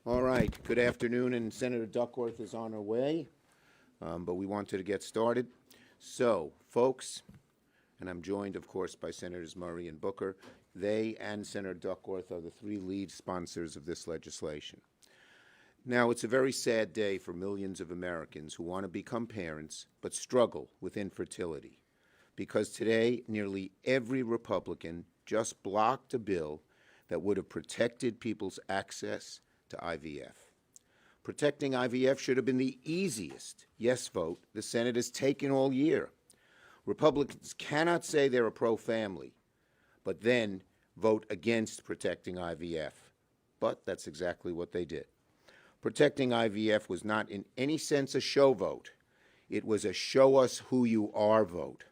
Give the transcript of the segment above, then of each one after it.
All right, good afternoon, and Senator Duckworth is on her way, but we wanted to get started. So, folks, and I'm joined, of course, by Senators Murray and Booker. They and Senator Duckworth are the three lead sponsors of this legislation. Now, it's a very sad day for millions of Americans who want to become parents but struggle with infertility, because today nearly every Republican just blocked a bill that would have protected people's access to IVF. Protecting IVF should have been the easiest yes vote the Senate has taken all year. Republicans cannot say they're a pro-family, but then vote against protecting IVF. But that's exactly what they did. Protecting IVF was not in any sense a show vote. It was a show us who you are vote.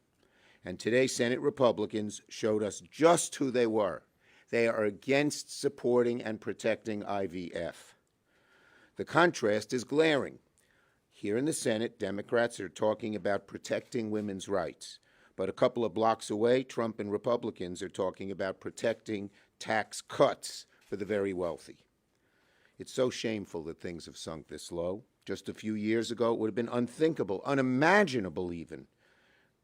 And today, Senate Republicans showed us just who they were. They are against supporting and protecting IVF. The contrast is glaring. Here in the Senate, Democrats are talking about protecting women's rights. But a couple of blocks away, Trump and Republicans are talking about protecting tax cuts for the very wealthy. It's so shameful that things have sunk this low. Just a few years ago, it would have been unthinkable, unimaginable even,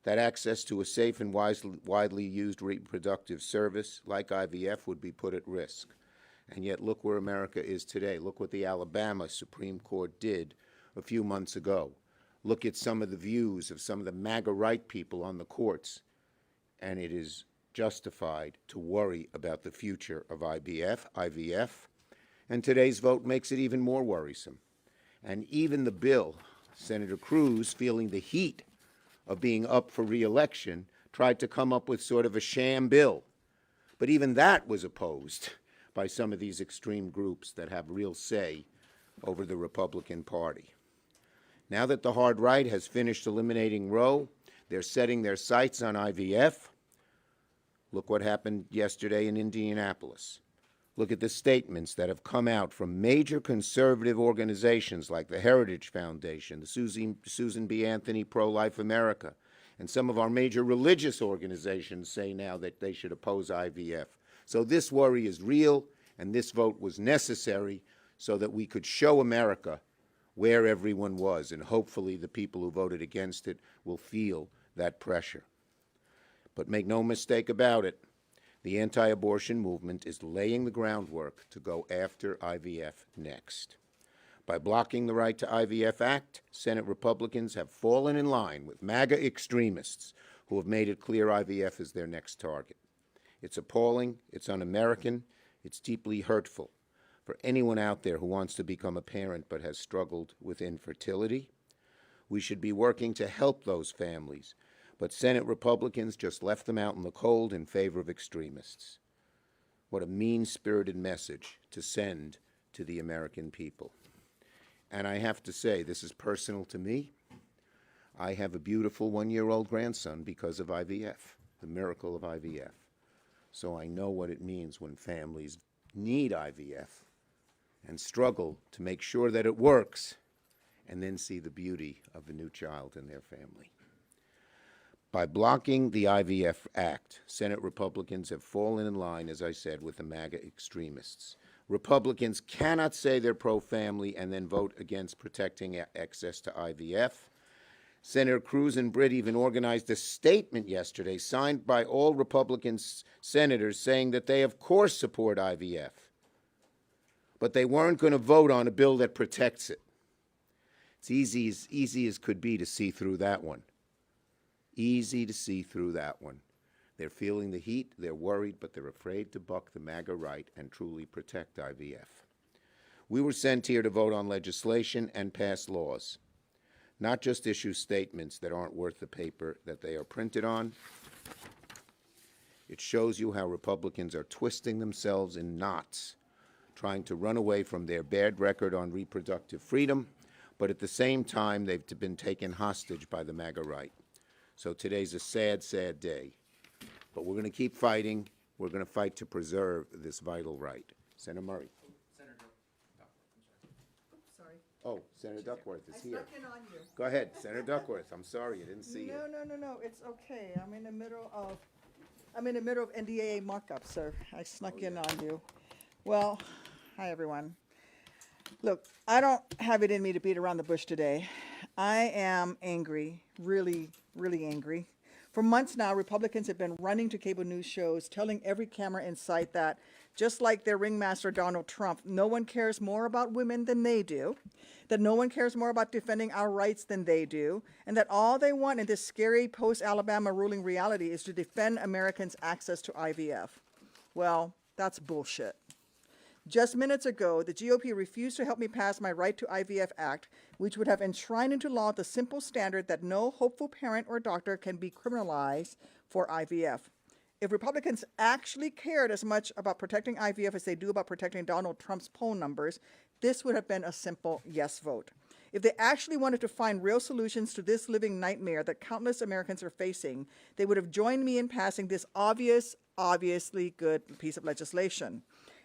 that access to a safe and widely used reproductive service like IVF would be put at risk. And yet look where America is today. Look what the Alabama Supreme Court did a few months ago. Look at some of the views of some of the MAGA right people on the courts. And it is justified to worry about the future of IVF. And today's vote makes it even more worrisome. And even the bill, Senator Cruz, feeling the heat of being up for re-election, tried to come up with sort of a sham bill. But even that was opposed by some of these extreme groups that have real say over the Republican Party. Now that the hard right has finished eliminating Roe, they're setting their sights on IVF. Look what happened yesterday in Indianapolis. Look at the statements that have come out from major conservative organizations like the Heritage Foundation, the Susan B. Anthony Pro-Life America, and some of our major religious organizations say now that they should oppose IVF. So this worry is real, and this vote was necessary so that we could show America where everyone was, and hopefully the people who voted against it will feel that pressure. But make no mistake about it, the anti-abortion movement is laying the groundwork to go after IVF next. By blocking the Right to IVF Act, Senate Republicans have fallen in line with MAGA extremists who have made it clear IVF is their next target. It's appalling, it's un-American, it's deeply hurtful for anyone out there who wants to become a parent but has struggled with infertility. We should be working to help those families, but Senate Republicans just left them out in the cold in favor of extremists. What a mean-spirited message to send to the American people. And I have to say, this is personal to me. I have a beautiful one-year-old grandson because of IVF, the miracle of IVF. So I know what it means when families need IVF and struggle to make sure that it works and then see the beauty of a new child in their family. By blocking the IVF Act, Senate Republicans have fallen in line, as I said, with the MAGA extremists. Republicans cannot say they're pro-family and then vote against protecting access to IVF. Senator Cruz and Britt even organized a statement yesterday signed by all Republican senators saying that they, of course, support IVF. But they weren't going to vote on a bill that protects it. It's easy as could be to see through that one. Easy to see through that one. They're feeling the heat, they're worried, but they're afraid to buck the MAGA right and truly protect IVF. We were sent here to vote on legislation and pass laws, not just issue statements that aren't worth the paper that they are printed on. It shows you how Republicans are twisting themselves in knots, trying to run away from their bad record on reproductive freedom, but at the same time, they've been taken hostage by the MAGA right. So today's a sad, sad day. But we're going to keep fighting. We're going to fight to preserve this vital right. Senator Murray. Senator Duckworth. Sorry. Oh, Senator Duckworth is here. I snuck in on you. Go ahead, Senator Duckworth. I'm sorry, I didn't see you. No. It's okay. I'm in the middle of NDAA markup, sir. I snuck in on you. Well, hi everyone. Look, I don't have it in me to beat around the bush today. I am angry, really, really angry. For months now, Republicans have been running to cable news shows, telling every camera in sight that, just like their ringmaster Donald Trump, no one cares more about women than they do, that no one cares more about defending our rights than they do, and that all they want in this scary post-Alabama ruling reality is to defend Americans' access to IVF. Well, that's bullshit. Just minutes ago, the GOP refused to help me pass my Right to IVF Act, which would have enshrined into law the simple standard that no hopeful parent or doctor can be criminalized for IVF. If Republicans actually cared as much about protecting IVF as they do about protecting Donald Trump's poll numbers, this would have been a simple yes vote. If they actually wanted to find real solutions to this living nightmare that countless Americans are facing, they would have joined me in passing this obviously good piece of legislation.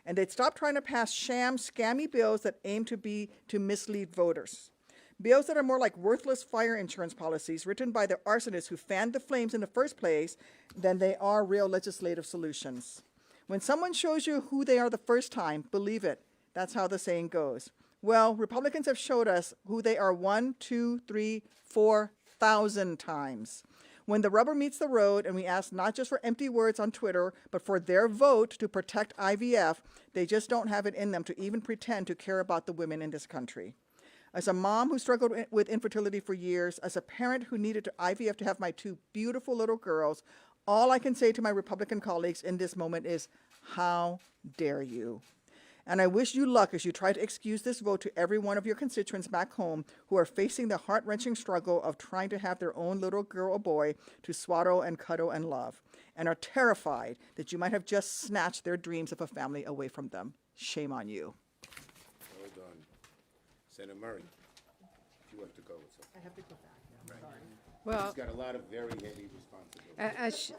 And they'd stop trying to pass sham, scammy bills that aim to mislead voters. Bills that are more like worthless fire insurance policies written by the arsonists who fanned the flames in the first place than they are real legislative solutions. When someone shows you who they are the first time, believe it. That's how the saying goes. Well, Republicans have showed us who they are 1, 2, 3, 4,000 times. When the rubber meets the road and we ask not just for empty words on Twitter, but for their vote to protect IVF, they just don't have it in them to even pretend to care about the women in this country. As a mom who struggled with infertility for years, as a parent who needed to IVF to have my 2 beautiful little girls, all I can say to my Republican colleagues in this moment is, how dare you? And I wish you luck as you try to excuse this vote to every one of your constituents back home who are facing the heart-wrenching struggle of trying to have their own little girl or boy to swaddle and cuddle and love, and are terrified that you might have just snatched their dreams of a family away from them. Shame on you. Well done. Senator Murray, you have to go. I have to go back. Sorry. Well, He's got a lot of very heavy responsibilities.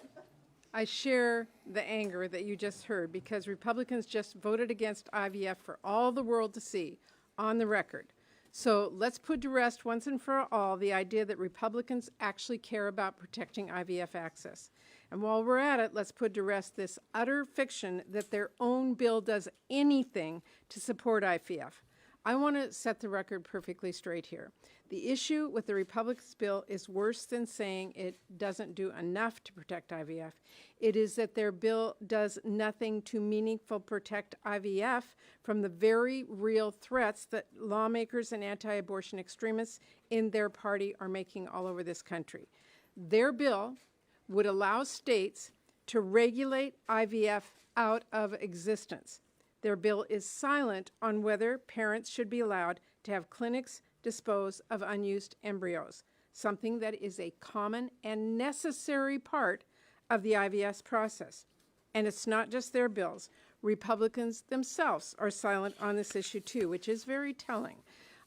I share the anger that you just heard because Republicans just voted against IVF for all the world to see on the record. So let's put to rest once and for all the idea that Republicans actually care about protecting IVF access. And while we're at it, let's put to rest this utter fiction that their own bill does anything to support IVF. I want to set the record perfectly straight here. The issue with the Republicans' bill is worse than saying it doesn't do enough to protect IVF. It is that their bill does nothing to meaningfully protect IVF from the very real threats that lawmakers and anti-abortion extremists in their party are making all over this country. Their bill would allow states to regulate IVF out of existence. Their bill is silent on whether parents should be allowed to have clinics dispose of unused embryos, something that is a common and necessary part of the IVF process. And it's not just their bills. Republicans themselves are silent on this issue too, which is very telling.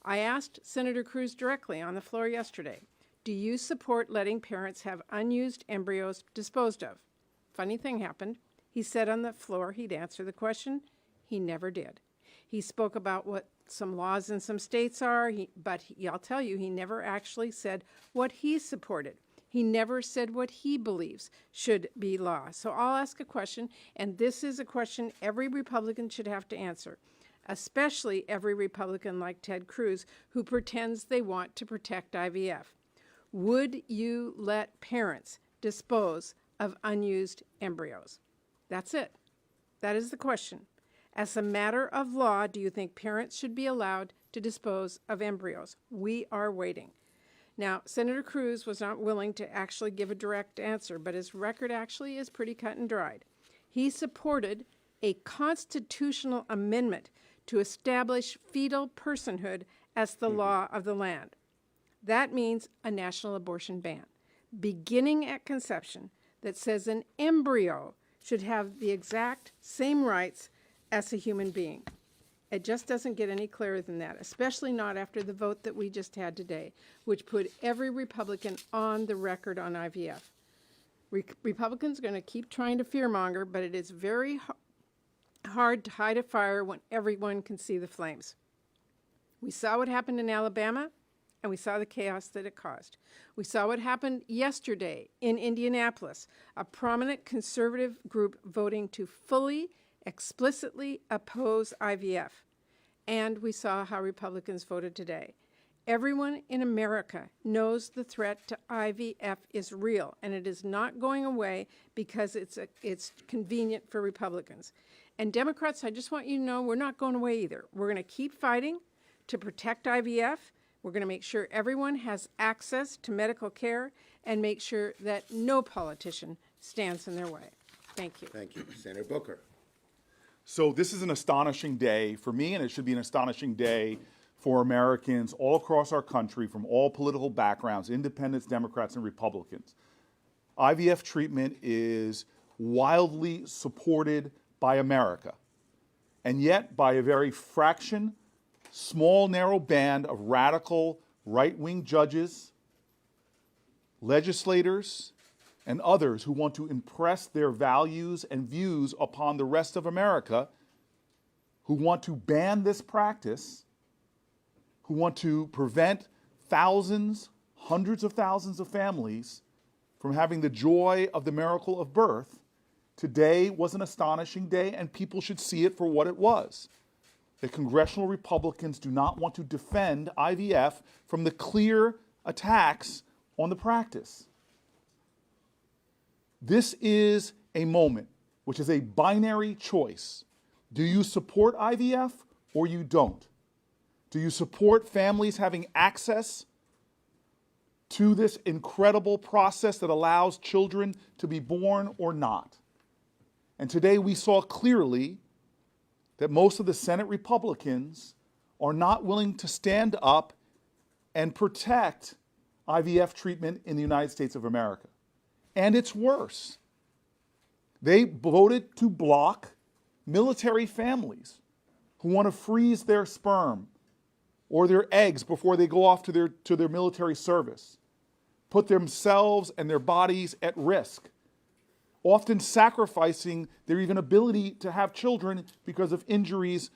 I asked Senator Cruz directly on the floor yesterday, do you support letting parents have unused embryos disposed of? Funny thing happened. He said on the floor he'd answer the question. He never did. He spoke about what some laws in some states are, but I'll tell you, he never actually said what he supported. He never said what he believes should be law. So I'll ask a question, and this is a question every Republican should have to answer, especially every Republican like Ted Cruz who pretends they want to protect IVF. Would you let parents dispose of unused embryos? That's it. That is the question. As a matter of law, do you think parents should be allowed to dispose of embryos? We are waiting. Now, Senator Cruz was not willing to actually give a direct answer, but his record actually is pretty cut and dried. He supported a constitutional amendment to establish fetal personhood as the law of the land. That means a national abortion ban, beginning at conception, that says an embryo should have the exact same rights as a human being. It just doesn't get any clearer than that, especially not after the vote that we just had today, which put every Republican on the record on IVF. Republicans are going to keep trying to fearmonger, but it is very hard to hide a fire when everyone can see the flames. We saw what happened in Alabama, and we saw the chaos that it caused. We saw what happened yesterday in Indianapolis, a prominent conservative group voting to fully, explicitly oppose IVF. and we saw how Republicans voted today. Everyone in America knows the threat to IVF is real, and it is not going away because it's convenient for Republicans. And Democrats, I just want you to know, we're not going away either. We're going to keep fighting to protect IVF. We're going to make sure everyone has access to medical care and make sure that no politician stands in their way. Thank you. Thank you. Senator Booker. So this is an astonishing day for me, and it should be an astonishing day for Americans all across our country from all political backgrounds, independents, Democrats, and Republicans. IVF treatment is wildly supported by America, and yet by a very small, narrow band of radical right-wing judges, legislators, and others who want to impress their values and views upon the rest of America, who want to ban this practice, who want to prevent thousands, hundreds of thousands of families from having the joy of the miracle of birth. Today was an astonishing day, and people should see it for what it was. The congressional Republicans do not want to defend IVF from the clear attacks on the practice. This is a moment which is a binary choice. Do you support IVF or you don't? Do you support families having access to this incredible process that allows children to be born or not? And today we saw clearly that most of the Senate Republicans are not willing to stand up and protect IVF treatment in the United States of America. And it's worse. They voted to block military families who want to freeze their sperm or their eggs before they go off to their military service, put themselves and their bodies at risk, often sacrificing their even ability to have children because of injuries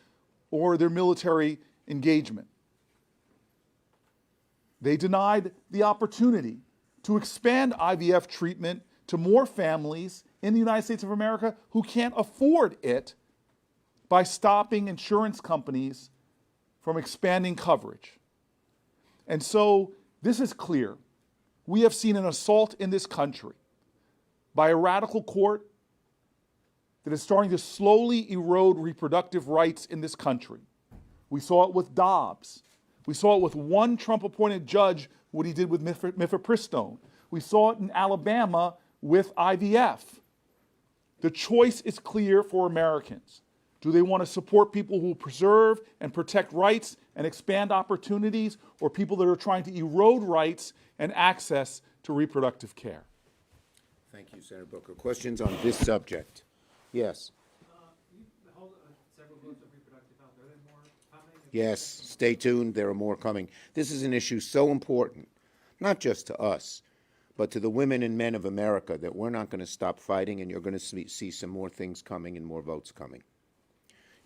or their military engagement. They denied the opportunity to expand IVF treatment to more families in the United States of America who can't afford it by stopping insurance companies from expanding coverage. And so this is clear. We have seen an assault in this country by a radical court that is starting to slowly erode reproductive rights in this country. We saw it with Dobbs. We saw it with one Trump-appointed judge, what he did with mifepristone. We saw it in Alabama with IVF. The choice is clear for Americans. Do they want to support people who preserve and protect rights and expand opportunities, or people that are trying to erode rights and access to reproductive care? Thank you, Senator Booker. Questions on this subject? Yes. You held several votes of reproductive health. Are there more coming? Yes, stay tuned. There are more coming. This is an issue so important, not just to us, but to the women and men of America, that we're not going to stop fighting, and you're going to see some more things coming and more votes coming.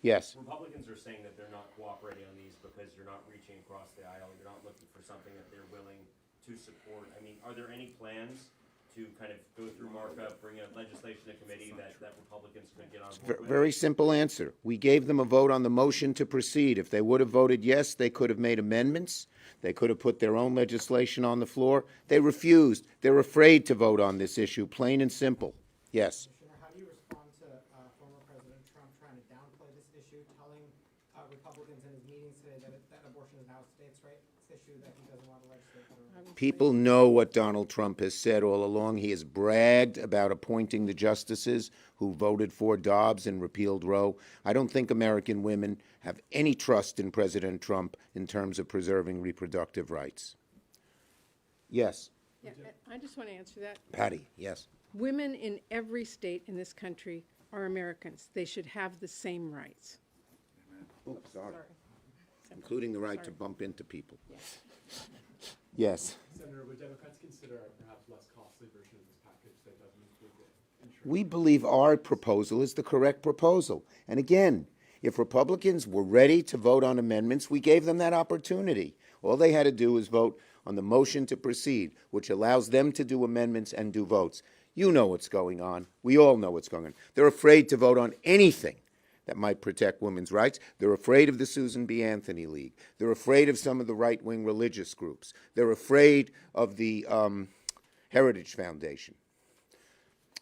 Yes. Republicans are saying that they're not cooperating on these because you're not reaching across the aisle. You're not looking for something that they're willing to support. I mean, are there any plans to kind of go through markup, bring a legislation to committee that Republicans could get on board with? Very simple answer. We gave them a vote on the motion to proceed. If they would have voted yes, they could have made amendments. They could have put their own legislation on the floor. They refused. They're afraid to vote on this issue, plain and simple. Yes. How do you respond to former President Trump trying to downplay this issue, telling Republicans in his meetings today that abortion is now a states' right issue that he doesn't want to legislate? People know what Donald Trump has said all along. He has bragged about appointing the justices who voted for Dobbs and repealed Roe. I don't think American women have any trust in President Trump in terms of preserving reproductive rights. Yes. Yeah, I just want to answer that. Patty, yes. Women in every state in this country are Americans. They should have the same rights. Oops, sorry. Sorry. Including the right to bump into people. Yes. Senator, would Democrats consider a perhaps less costly version of this package that doesn't include the insurance? We believe our proposal is the correct proposal. And again, if Republicans were ready to vote on amendments, we gave them that opportunity. All they had to do was vote on the motion to proceed, which allows them to do amendments and do votes. You know what's going on. We all know what's going on. They're afraid to vote on anything that might protect women's rights. They're afraid of the Susan B. Anthony League. They're afraid of some of the right-wing religious groups. They're afraid of the Heritage Foundation.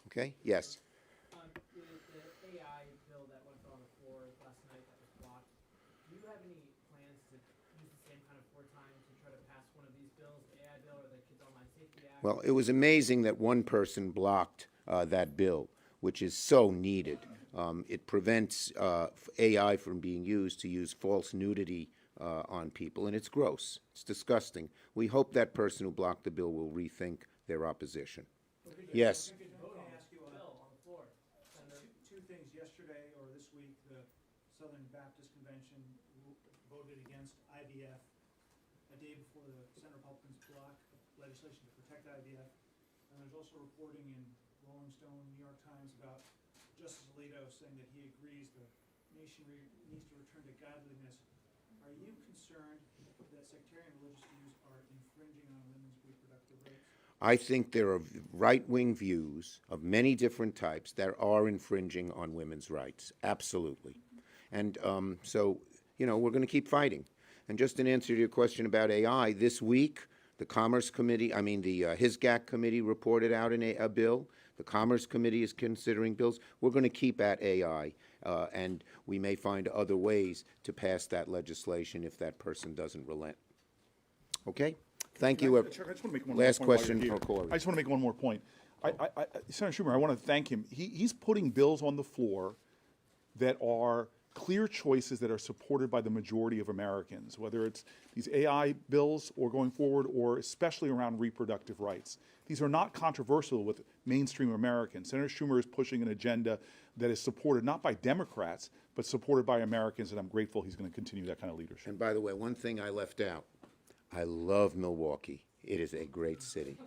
Okay? Yes. The AI bill that went on the floor last night that was blocked, do you have any plans to use the same kind of wartime to try to pass one of these bills, the AI bill or the Kids Online Safety Act? Well, it was amazing that one person blocked that bill, which is so needed. It prevents AI from being used to use false nudity on people, and it's gross. It's disgusting. We hope that person who blocked the bill will rethink their opposition. Yes. Let me ask you two things. Yesterday or this week, the Southern Baptist Convention voted against IVF a day before the Senate Republicans blocked legislation to protect IVF. And there's also reporting in Rolling Stone, New York Times about Justice Alito saying that he agrees the nation needs to return to godliness. Are you concerned that sectarian religious views are infringing on women's reproductive rights? I think there are right-wing views of many different types that are infringing on women's rights. Absolutely. And so, you know, we're going to keep fighting. And just in answer to your question about AI, this week, the Commerce Committee, the HISGAC Committee reported out a bill. The Commerce Committee is considering bills. We're going to keep at AI, and we may find other ways to pass that legislation if that person doesn't relent. Okay? Thank you. Chuck, I just want to make one Last more point question while you're for here. Corey. I just want to make one more point. Senator Schumer, I want to thank him. He's putting bills on the floor that are clear choices that are supported by the majority of Americans, whether it's these AI bills or going forward, or especially around reproductive rights. These are not controversial with mainstream Americans. Senator Schumer is pushing an agenda that is supported not by Democrats, but supported by Americans, and I'm grateful he's going to continue that kind of leadership. And by the way, one thing I left out, I love Milwaukee. It is a great city.